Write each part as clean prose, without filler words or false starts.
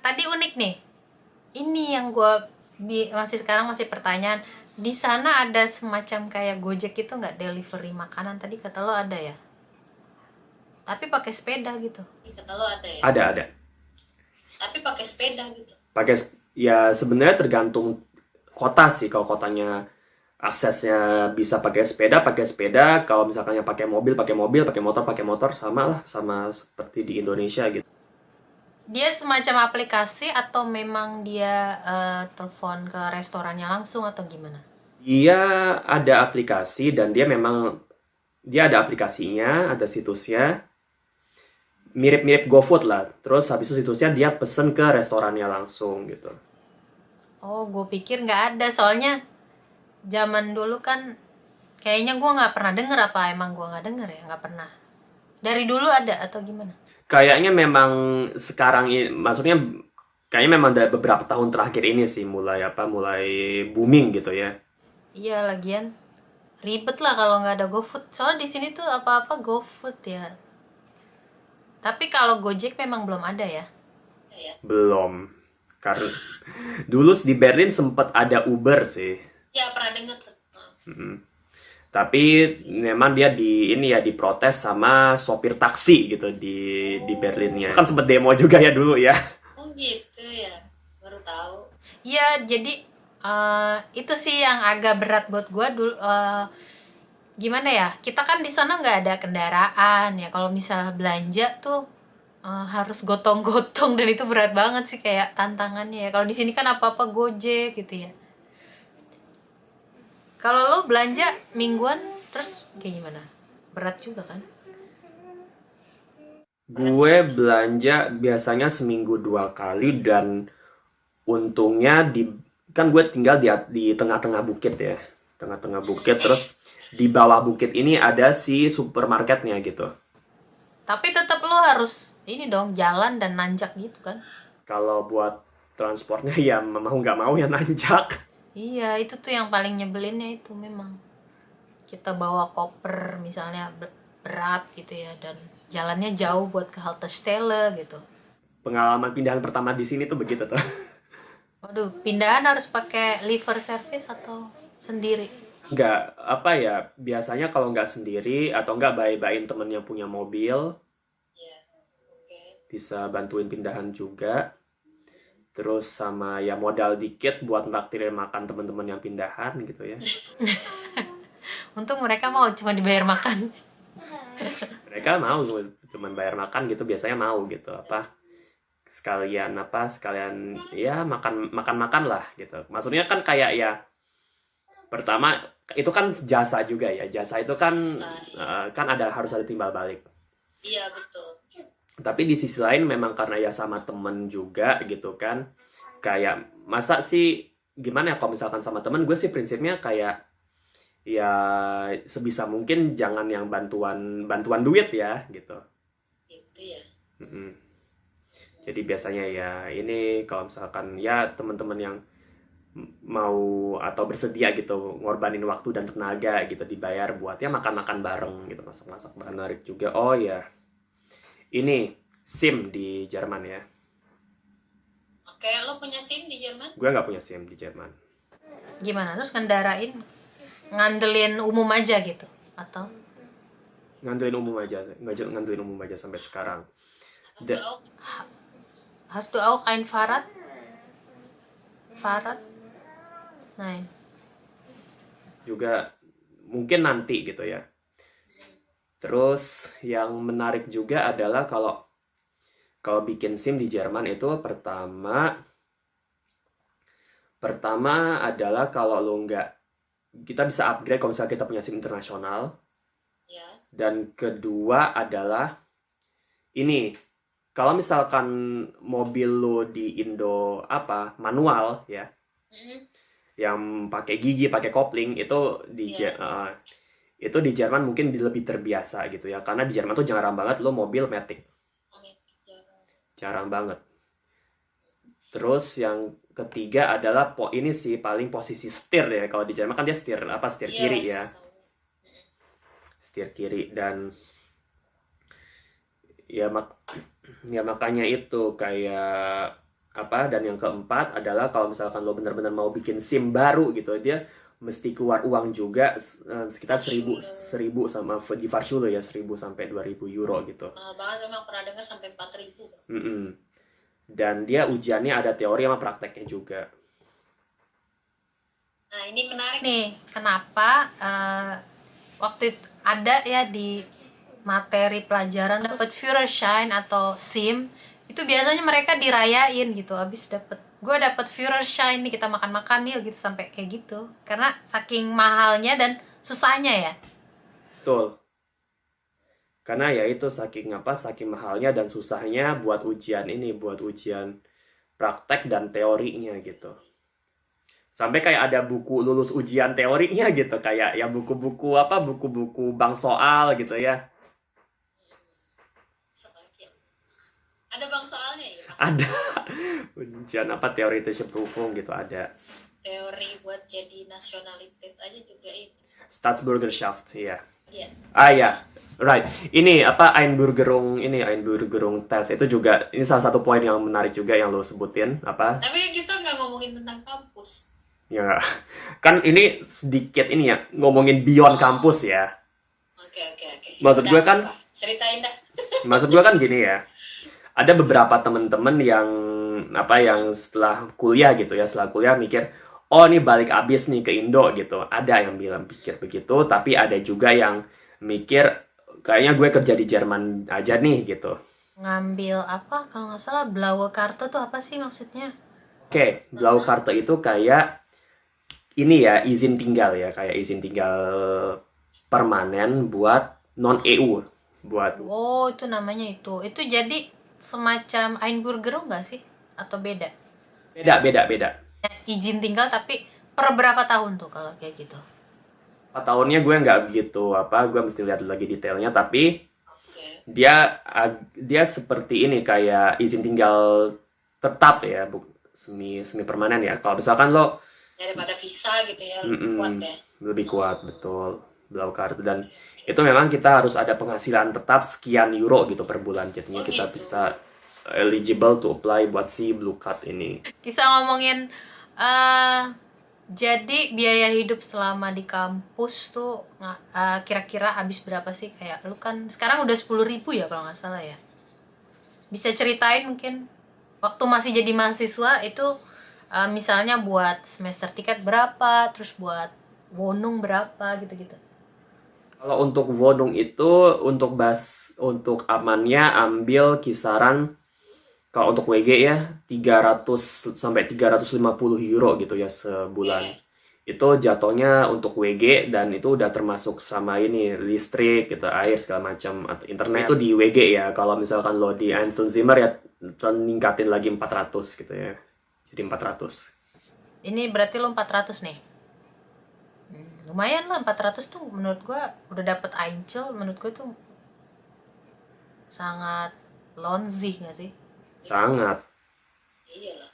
Tadi unik nih. Ini yang gue masih sekarang masih pertanyaan. Di sana ada semacam kayak Gojek itu nggak, delivery makanan? Tadi kata lo ada ya. Tapi pakai sepeda gitu. Kata lo ada ya. Ada. Tapi pakai sepeda gitu. Pakai ya sebenarnya tergantung kota sih. Kalau kotanya aksesnya bisa pakai sepeda. Kalau misalkannya pakai mobil, pakai motor, sama lah, sama seperti di Indonesia gitu. Dia semacam aplikasi atau memang dia telepon ke restorannya langsung atau gimana? Dia ada aplikasi dan dia ada aplikasinya, ada situsnya, mirip-mirip GoFood lah. Terus habis itu situsnya dia pesen ke restorannya langsung gitu. Oh, gue pikir nggak ada. Soalnya zaman dulu kan kayaknya gue nggak pernah denger, apa emang gue nggak denger ya, nggak pernah. Dari dulu ada atau gimana? Kayaknya memang sekarang ini, maksudnya kayaknya memang dari beberapa tahun terakhir ini sih mulai booming gitu ya. Iya, lagian ribet lah kalau nggak ada GoFood. Soalnya di sini tuh apa-apa GoFood ya. Tapi kalau Gojek memang belum ada ya. Iya. Belum. Karena dulu di Berlin sempat ada Uber sih. Ya, pernah denger tuh. Mm-mm. Tapi memang dia diprotes sama sopir taksi gitu di Berlinnya. Kan sempat demo juga ya dulu ya. Oh gitu ya, baru tahu. Iya, jadi itu sih yang agak berat buat gue dulu. Gimana ya? Kita kan di sana nggak ada kendaraan ya. Kalau misalnya belanja tuh harus gotong-gotong dan itu berat banget sih kayak tantangannya ya. Kalau di sini kan apa-apa Gojek gitu ya. Kalau lo belanja mingguan terus kayak gimana? Berat juga kan? Gue belanja biasanya seminggu 2 kali dan untungnya kan gue tinggal di tengah-tengah bukit ya. Tengah-tengah bukit, terus di bawah bukit ini ada si supermarketnya gitu. Tapi tetap lo harus ini dong, jalan dan nanjak gitu kan? Kalau buat transportnya ya mau nggak mau ya nanjak. Iya, itu tuh yang paling nyebelinnya itu memang. Kita bawa koper misalnya berat gitu ya, dan jalannya jauh buat ke halte Stelle gitu. Pengalaman pindahan pertama di sini tuh begitu tuh. Waduh, pindahan harus pakai liver service atau sendiri? Nggak, apa ya, biasanya kalau nggak sendiri atau nggak bayi-bayin temen yang punya mobil, Iya, oke. bisa bantuin pindahan juga. Terus sama ya modal dikit buat naktirin makan teman-teman yang pindahan gitu ya. Untung mereka mau cuma dibayar makan. Mereka mau cuman bayar makan gitu, biasanya mau gitu sekalian ya makan lah gitu. Maksudnya kan kayak ya pertama itu kan jasa juga ya. Jasa itu kan kan harus ada timbal balik. Iya, betul. Tapi di sisi lain memang karena ya sama temen juga gitu kan. Kayak masa sih gimana ya kalau misalkan sama temen, gue sih prinsipnya kayak ya sebisa mungkin jangan yang bantuan duit ya gitu. Gitu ya. Mm-mm. Jadi biasanya ya ini kalau misalkan ya teman-teman yang mau atau bersedia gitu ngorbanin waktu dan tenaga gitu dibayar buat ya makan-makan bareng gitu, masak-masak bareng. Menarik juga. Oh ya, ini SIM di Jerman ya. Oke, lo punya SIM di Jerman? Gue nggak punya SIM di Jerman. Gimana? Terus ngandelin umum aja gitu? Atau? Ngandelin umum aja sampai sekarang. Hast du auch ein Fahrrad? Fahrrad? Nein. Juga mungkin nanti gitu ya. Terus yang menarik juga adalah kalau bikin SIM di Jerman itu pertama adalah kalau lo nggak, kita bisa upgrade kalau misalnya kita punya SIM internasional. Ya. Dan kedua adalah ini, kalau misalkan mobil lo di Indo manual ya, yang pakai gigi, pakai kopling, itu itu di Jerman mungkin lebih terbiasa gitu ya, karena di Jerman tuh jarang banget lo mobil matic. Jarang banget. Terus yang ketiga adalah ini sih paling posisi setir ya. Kalau di Jerman kan dia setir kiri ya. Setir kiri. Dan ya makanya itu kayak dan yang keempat adalah kalau misalkan lo benar-benar mau bikin SIM baru gitu, dia mesti keluar uang juga sekitar 1000 sama di Varshule ya, 1000 sampai 2000 euro gitu. Bahkan memang pernah dengar sampai 4000. Dan dia ujiannya ada teori sama prakteknya juga. Nah ini menarik nih, kenapa waktu itu ada ya di materi pelajaran dapat Führerschein atau SIM, itu biasanya mereka dirayain gitu, habis gue dapet Führerschein nih, kita makan-makan yuk gitu, sampai kayak gitu, karena saking mahalnya dan susahnya ya. Betul. Karena ya itu saking mahalnya dan susahnya buat ujian praktek dan teorinya gitu. Sampai kayak ada buku lulus ujian teorinya gitu, kayak ya buku-buku bank soal gitu ya. Ada bang soalnya ya? Ada ujian Theoretische Prüfung gitu, ada. Teori buat jadi nationalität aja juga ini. Staatsbürgerschaft ya. Iya. Ya, right. Ini Einbürgerung tes itu juga, ini salah satu poin yang menarik juga yang lo sebutin Tapi kita nggak ngomongin tentang kampus. Ya, kan ini sedikit ini ya, ngomongin beyond kampus ya. Oke. Maksud gue kan, ceritain dah. Maksud gue kan gini ya, ada beberapa temen-temen yang setelah kuliah gitu ya, mikir, oh ini balik abis nih ke Indo gitu. Ada yang bilang pikir begitu, tapi ada juga yang mikir, kayaknya gue kerja di Jerman aja nih gitu. Ngambil apa, kalau nggak salah Blaue Karte tuh apa sih maksudnya? Oke, Blaue Karte itu kayak ini ya, izin tinggal permanen buat non-EU. Oh, itu namanya itu. Itu jadi semacam Einbürgerung nggak sih? Atau beda? Beda. Izin tinggal tapi per berapa tahun tuh kalau kayak gitu? Tahunnya gue nggak begitu gue mesti lihat lagi detailnya, tapi dia seperti ini, kayak izin tinggal tetap ya, semi permanen ya. Kalau misalkan lo daripada visa gitu ya, lebih kuat ya. Lebih kuat, betul. Blaue Karte, dan itu memang kita harus ada penghasilan tetap sekian euro gitu per bulan, jadinya kita bisa eligible to apply buat si Blue Card ini. Bisa ngomongin jadi biaya hidup selama di kampus tuh kira-kira habis berapa sih? Kayak lu kan sekarang udah 10.000 ya kalau nggak salah ya. Bisa ceritain mungkin waktu masih jadi mahasiswa itu misalnya buat semester tiket berapa, terus buat Wohnung berapa gitu-gitu. Kalau untuk Wohnung itu untuk amannya ambil kisaran, kalau untuk WG ya 300 sampai 350 euro gitu ya sebulan. Itu jatuhnya untuk WG, dan itu udah termasuk sama ini listrik gitu, air segala macam, atau internet itu di WG ya. Kalau misalkan lo di Einzelzimmer ya ningkatin lagi 400 gitu ya. Jadi 400. Ini berarti lo 400 nih. Lumayan lah 400 tuh, menurut gue udah dapet Einzel, menurut gue tuh sangat lonzih gak sih? Sangat. Iyalah.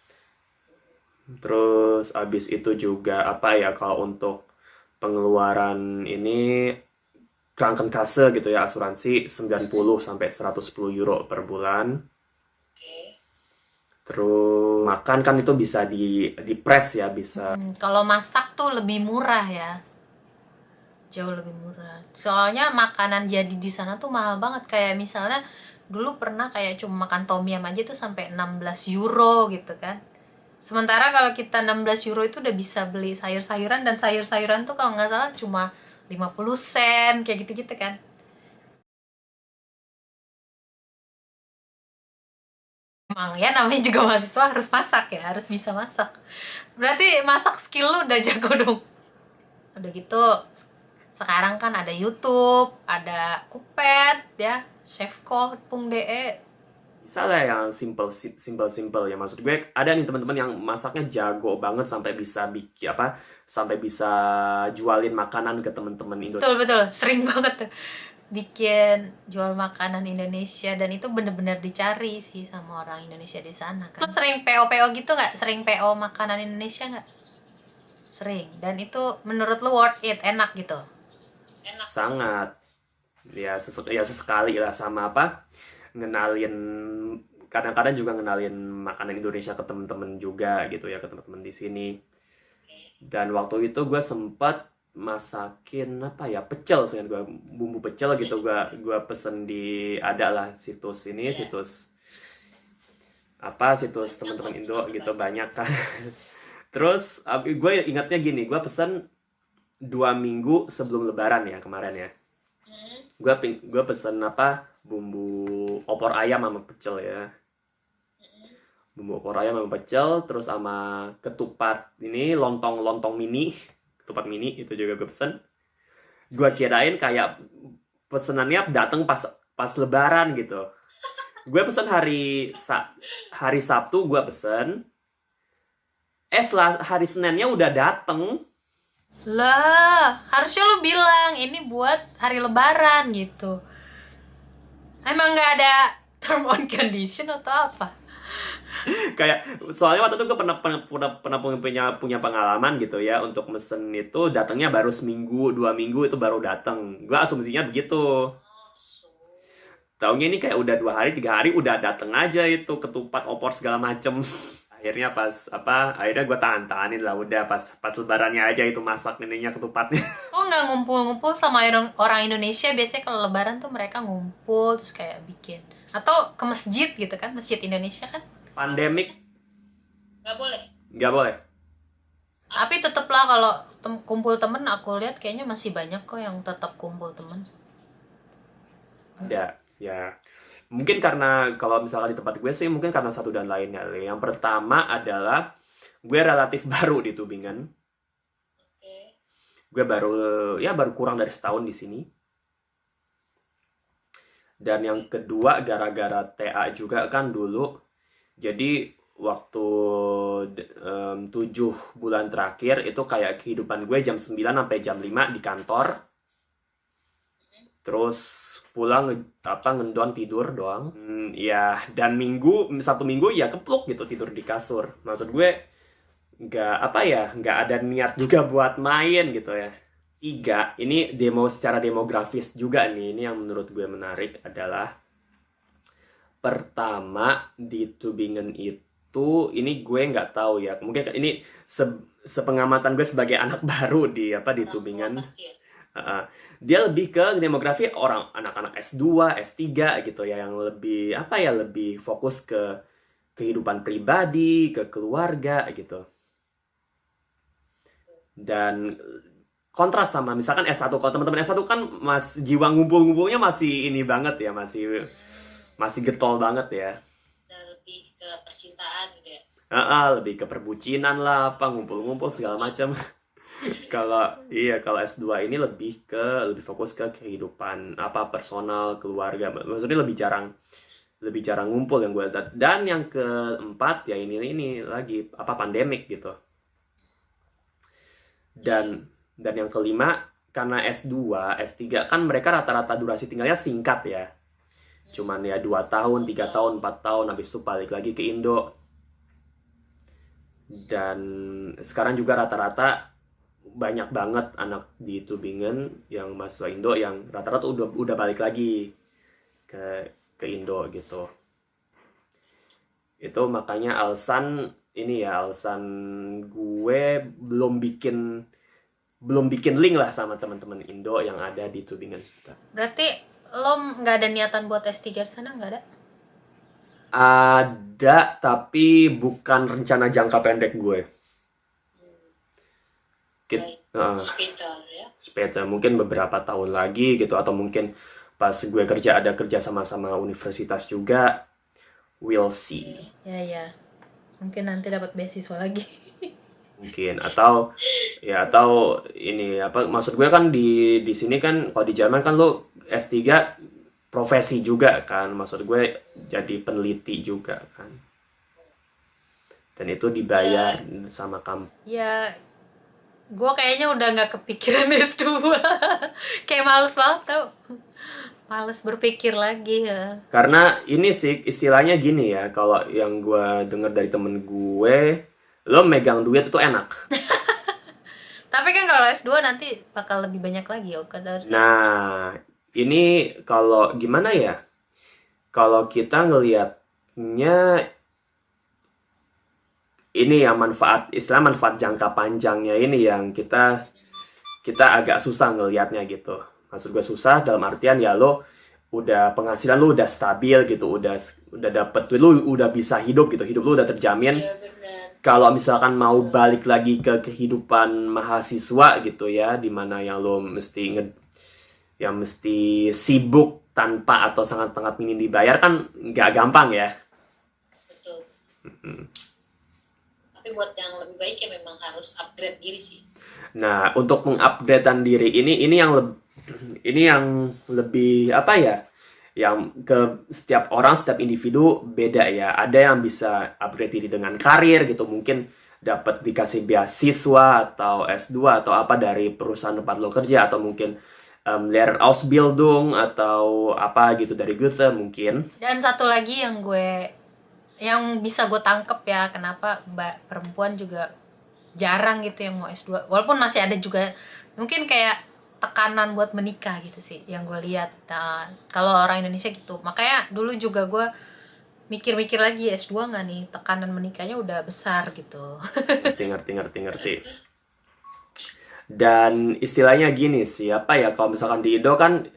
Terus abis itu juga kalau untuk pengeluaran ini Krankenkasse gitu ya, asuransi 90 sampai 110 euro per bulan. Terus makan kan itu bisa di press ya, bisa. Kalau masak tuh lebih murah ya, jauh lebih murah. Soalnya makanan jadi di sana tuh mahal banget. Kayak misalnya dulu pernah kayak cuma makan tom yum aja tuh sampai 16 euro gitu kan. Sementara kalau kita 16 euro itu udah bisa beli sayur-sayuran, dan sayur-sayuran tuh kalau nggak salah cuma 50 sen kayak gitu-gitu kan. Emang ya namanya juga mahasiswa harus masak ya, harus bisa masak. Berarti masak skill lu udah jago dong. Udah gitu sekarang kan ada YouTube, ada Cookpad ya, chefko.de. Bisa lah yang simple ya. Maksud gue ada nih teman-teman yang masaknya jago banget sampai bisa sampai bisa jualin makanan ke teman-teman Indonesia. Betul, sering banget tuh bikin jual makanan Indonesia, dan itu bener-bener dicari sih sama orang Indonesia di sana kan. Tuh sering PO gitu nggak? Sering PO makanan Indonesia nggak? Sering. Dan itu menurut lu worth it, enak gitu? Enak. Sangat. Ya sesekali lah, sama ngenalin kadang-kadang juga ngenalin makanan Indonesia ke temen-temen juga gitu ya, ke temen-temen di sini. Dan waktu itu gue sempat masakin apa ya, pecel sih, gue bumbu pecel gitu, gue pesen di ada lah situs ini, situs teman-teman Indo gitu, banyak kan. Terus gue ingatnya gini, gue pesen 2 minggu sebelum Lebaran ya kemarin ya. Gue pesen apa, bumbu opor ayam sama pecel ya. Bumbu opor ayam sama pecel, terus sama ketupat ini, lontong mini, ketupat mini itu juga gue pesen. Gue kirain kayak pesenannya datang pas Lebaran gitu. Gue pesen hari Sabtu gue pesen. Setelah hari Seninnya udah dateng. Lah, harusnya lu bilang ini buat hari Lebaran gitu. Emang nggak ada term on condition atau apa? Kayak soalnya waktu itu gue pernah punya pengalaman gitu ya, untuk mesen itu datangnya baru seminggu 2 minggu itu baru datang. Gue asumsinya begitu. Taunya ini kayak udah 2 hari 3 hari udah dateng aja itu ketupat opor segala macem. Akhirnya akhirnya gue tahan-tahanin lah, udah pas Lebarannya aja itu masak ininya, ketupatnya. Oh, nggak ngumpul-ngumpul sama orang Indonesia? Biasanya kalau Lebaran tuh mereka ngumpul terus kayak bikin, atau ke masjid gitu kan, masjid Indonesia kan. Pandemik nggak boleh. Tapi teteplah kalau kumpul temen, aku lihat kayaknya masih banyak kok yang tetap kumpul temen. Ada ya, mungkin karena kalau misalkan di tempat gue sih mungkin karena satu dan lainnya. Yang pertama adalah gue relatif baru di Tubingen. Gue baru kurang dari setahun di sini. Dan yang kedua gara-gara TA juga kan dulu. Jadi waktu 7 bulan terakhir itu kayak kehidupan gue jam 9 sampai jam 5 di kantor. Terus pulang ngendon tidur doang. Ya, dan satu minggu ya kepluk gitu tidur di kasur. Maksud gue nggak ada niat juga buat main gitu ya. 3, ini secara demografis juga nih, ini yang menurut gue menarik adalah pertama di Tubingen itu, ini gue nggak tahu ya, mungkin ini sepengamatan gue sebagai anak baru di Tubingen. Dia lebih ke demografi anak-anak S2, S3 gitu ya, yang lebih fokus ke kehidupan pribadi, ke keluarga gitu. Dan kontras sama misalkan S1, kalau teman-teman S1 kan jiwa ngumpul-ngumpulnya masih ini banget ya, masih getol banget ya. Dan lebih ke percintaan gitu ya. Lebih ke perbucinan lah, ngumpul-ngumpul segala macam. Kalau S2 ini lebih fokus ke kehidupan personal, keluarga. Maksudnya lebih jarang ngumpul yang gue lihat. Dan yang keempat ya ini lagi pandemik gitu. Dan yang kelima, karena S2, S3 kan mereka rata-rata durasi tinggalnya singkat ya. Cuman ya 2 tahun, 3 tahun, 4 tahun, habis itu balik lagi ke Indo. Dan sekarang juga rata-rata banyak banget anak di Tubingen yang mahasiswa Indo yang rata-rata udah balik lagi ke Indo gitu. Itu makanya alasan gue belum bikin link lah sama teman-teman Indo yang ada di Tubingen. Berarti lo nggak ada niatan buat S3 di sana, nggak ada? Ada, tapi bukan rencana jangka pendek gue. Sekitar mungkin beberapa tahun lagi gitu, atau mungkin pas gue ada kerja sama universitas juga. We'll see. Ya. Mungkin nanti dapat beasiswa lagi. Mungkin atau ini maksud gue kan di sini kan, kalau di Jerman kan lo S3 profesi juga kan, maksud gue jadi peneliti juga kan, dan itu dibayar sama kampus. Ya, gue kayaknya udah nggak kepikiran S2. Kayak males banget tau, males berpikir lagi ya. Karena ini sih istilahnya gini ya, kalau yang gue dengar dari temen gue, lo megang duit itu enak. Tapi kan kalau S2 nanti bakal lebih banyak lagi Nah, ini kalau gimana ya? Kalau kita ngelihat dampaknya ini yang manfaat jangka panjangnya ini yang kita agak susah ngelihatnya gitu. Maksud gue susah dalam artian ya lo udah penghasilan lo udah stabil gitu, udah dapet duit, lo udah bisa hidup gitu, hidup lo udah terjamin. Iya, benar. Kalau misalkan mau balik lagi ke kehidupan mahasiswa gitu ya, dimana yang lo mesti sibuk tanpa atau sangat minim dibayar kan nggak gampang ya. Betul. Tapi buat yang lebih baik ya memang harus upgrade diri sih. Nah, untuk mengupdatean diri ini yang lebih apa ya? Yang ke setiap orang, setiap individu beda ya. Ada yang bisa upgrade diri dengan karir gitu, mungkin dapat dikasih beasiswa atau S2 atau apa dari perusahaan tempat lo kerja, atau mungkin Lehrerausbildung atau apa gitu dari Goethe mungkin. Dan satu lagi yang bisa gue tangkep ya, kenapa perempuan juga jarang gitu yang mau S2, walaupun masih ada juga mungkin kayak tekanan buat menikah gitu sih yang gue lihat. Nah, kalau orang Indonesia gitu, makanya dulu juga gue mikir-mikir lagi S2 nggak nih, tekanan menikahnya udah besar gitu. ngerti. Dan istilahnya gini sih, apa ya, kalau misalkan di Indo kan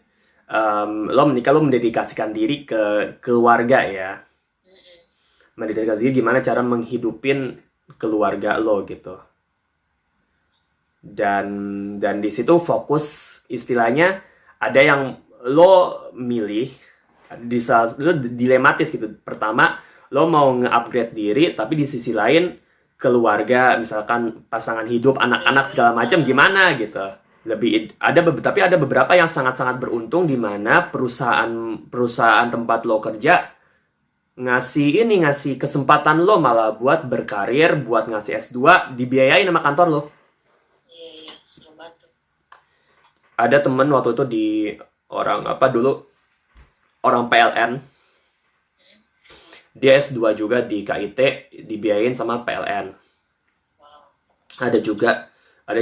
lo menikah, lo mendedikasikan diri ke keluarga ya. Mendedikasikan diri gimana cara menghidupin keluarga lo gitu. Dan di situ fokus, istilahnya ada yang lo milih lo dilematis gitu. Pertama, lo mau nge-upgrade diri, tapi di sisi lain keluarga, misalkan pasangan hidup, anak-anak segala macam gimana gitu. Tapi ada beberapa yang sangat-sangat beruntung di mana perusahaan tempat lo kerja ngasih kesempatan lo malah buat berkarir, buat ngasih S2, dibiayain sama kantor lo. Iya, seru banget tuh. Ada temen waktu itu di orang PLN. Dia S2 juga di KIT, dibiayain sama PLN. Wow. Ada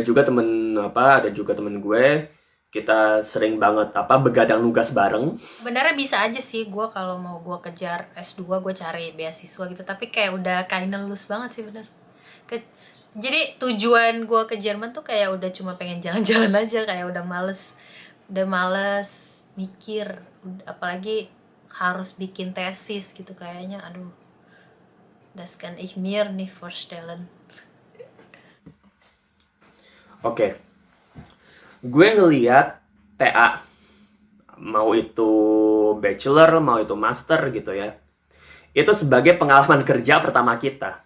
juga temen gue, kita sering banget begadang nugas bareng. Sebenarnya bisa aja sih gue kalau mau gue kejar S2 gue cari beasiswa gitu, tapi kayak udah kinda lulus banget sih bener. Jadi tujuan gue ke Jerman tuh kayak udah cuma pengen jalan-jalan aja, kayak udah males mikir, apalagi harus bikin tesis gitu kayaknya. Aduh, das kann ich mir nicht vorstellen. Oke. Gue ngeliat TA, mau itu bachelor, mau itu master gitu ya, itu sebagai pengalaman kerja pertama kita.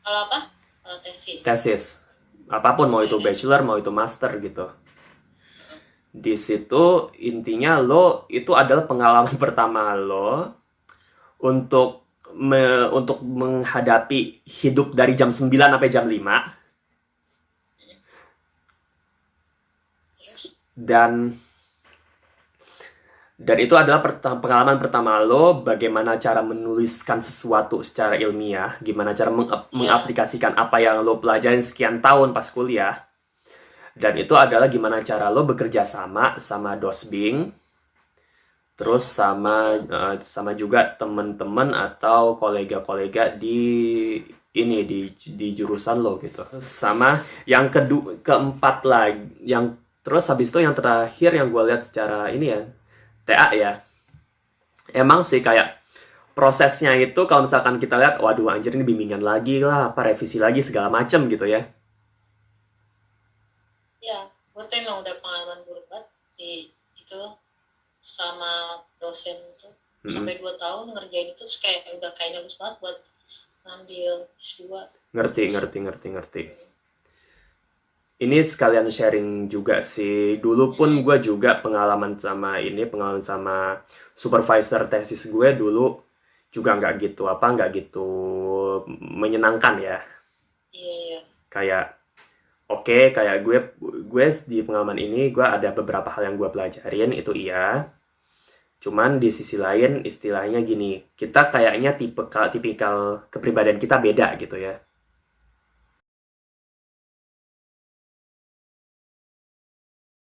Kalau apa? Kalau tesis. Tesis. Apapun, mau itu bachelor, mau itu master gitu. Di situ intinya lo itu adalah pengalaman pertama lo untuk menghadapi hidup dari jam 9 sampai jam 5. Dan itu adalah pengalaman pertama lo bagaimana cara menuliskan sesuatu secara ilmiah, gimana cara mengaplikasikan apa yang lo pelajarin sekian tahun pas kuliah. Dan itu adalah gimana cara lo bekerja sama Dosbing, terus sama juga teman-teman atau kolega-kolega di jurusan lo gitu. Sama yang keempat lagi, terus habis itu yang terakhir yang gue lihat secara ini ya, TA ya. Emang sih kayak prosesnya itu kalau misalkan kita lihat, waduh anjir ini bimbingan lagi lah, revisi lagi segala macem gitu ya. Ya, gue tuh emang udah pengalaman buruk banget di itu sama dosen tuh. Sampai 2 tahun ngerjain itu kayak udah kayaknya lulus banget buat ngambil S2. Ngerti. Ini sekalian sharing juga sih. Dulu pun gue juga pengalaman sama supervisor tesis gue dulu juga nggak gitu menyenangkan ya. Iya. Kayak kayak gue di pengalaman ini gue ada beberapa hal yang gue pelajarin, itu iya. Cuman di sisi lain istilahnya gini, kita kayaknya tipikal kepribadian kita beda gitu ya.